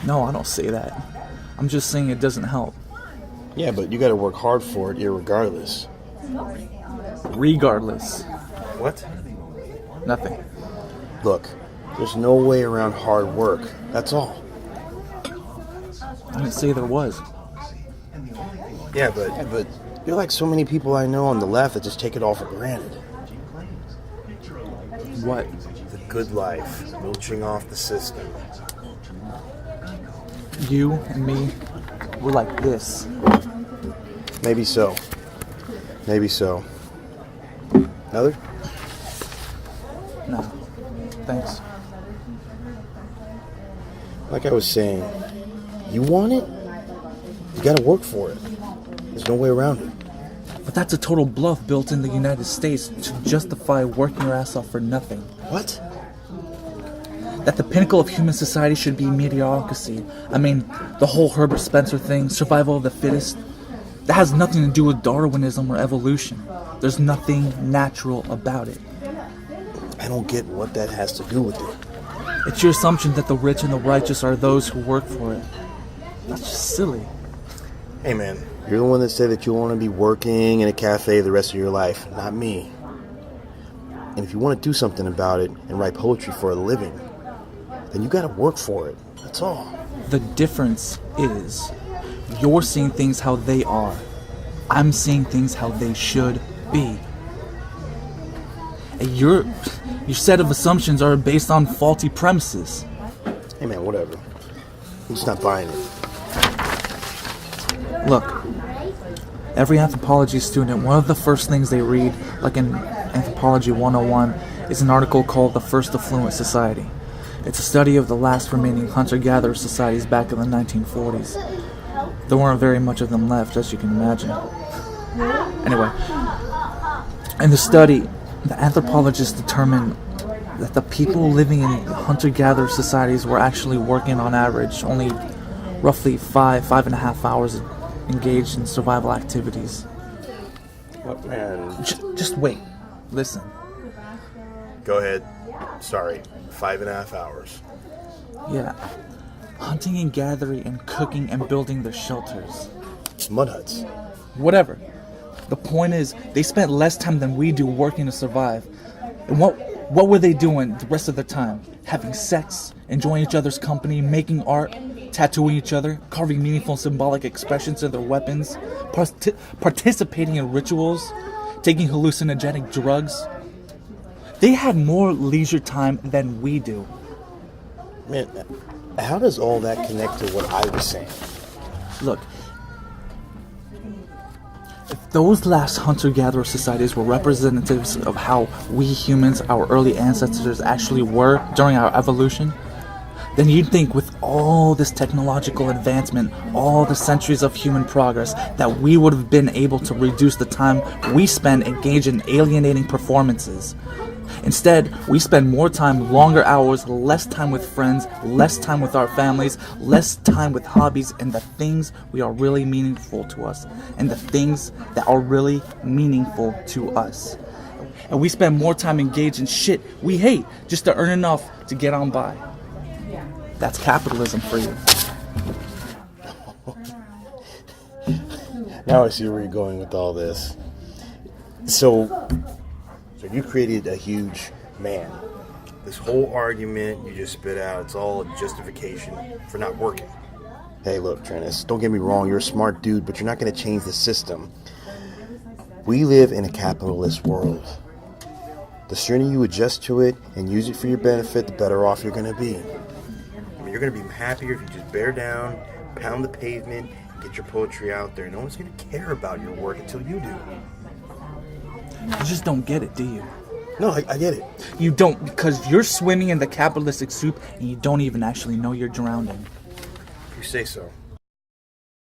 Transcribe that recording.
No, I don't say that. I'm just saying it doesn't help. Yeah, but you gotta work hard for it irregardless. Regardless. What? Nothing. Look, there's no way around hard work. That's all. I didn't say there was. Yeah, but you're like so many people I know on the left that just take it all for granted. What? The good life, milching off the system. You and me, we're like this. Maybe so. Maybe so. Another? No. Thanks. Like I was saying, you want it? You gotta work for it. There's no way around it. But that's a total bluff built in the United States to justify working your ass off for nothing. What? That the pinnacle of human society should be mediocrity. I mean, the whole Herbert Spencer thing, survival of the fittest, that has nothing to do with Darwinism or evolution. There's nothing natural about it. I don't get what that has to do with it. It's your assumption that the rich and the righteous are those who work for it. That's just silly. Hey man, you're the one that said that you want to be working in a cafe the rest of your life, not me. And if you want to do something about it and write poetry for a living, then you gotta work for it. That's all. The difference is you're seeing things how they are. I'm seeing things how they should be. And your set of assumptions are based on faulty premises. Hey man, whatever. I'm just not buying it. Look, every anthropology student, one of the first things they read, like in Anthropology 101, is an article called The First Affluent Society. It's a study of the last remaining hunter-gatherer societies back in the 1940s. There weren't very much of them left, as you can imagine. Anyway, in the study, the anthropologists determined that the people living in hunter-gatherer societies were actually working on average only roughly 5.5 hours engaged in survival activities. What, man? Just wait. Listen. Go ahead. Sorry. 5.5 hours. Yeah. Hunting and gathering and cooking and building their shelters. Mud huts. Whatever. The point is, they spent less time than we do working to survive. And what were they doing the rest of the time? Having sex, enjoying each other's company, making art, tattooing each other, carving meaningful symbolic expressions to their weapons, participating in rituals, taking hallucinogenic drugs. They had more leisure time than we do. Man, how does all that connect to what I was saying? Look, if those last hunter-gatherer societies were representatives of how we humans, our early ancestors, actually were during our evolution, then you'd think with all this technological advancement, all the centuries of human progress, that we would have been able to reduce the time we spend engaged in alienating performances. Instead, we spend more time, longer hours, less time with friends, less time with our families, less time with hobbies and the things we are really meaningful to us, and the things that are really meaningful to us. And we spend more time engaged in shit we hate just to earn enough to get on by. That's capitalism for you. Now I see where you're going with all this. So you created a huge man. This whole argument you just spit out, it's all a justification for not working. Hey, look, Trennis, don't get me wrong, you're a smart dude, but you're not going to change the system. We live in a capitalist world. The sooner you adjust to it and use it for your benefit, the better off you're going to be. I mean, you're going to be happier if you just bear down, pound the pavement, and get your poetry out there. No one's going to care about your work until you do. You just don't get it, do you? No, I get it. You don't, because you're swimming in the capitalistic soup and you don't even actually know you're drowning. You say so.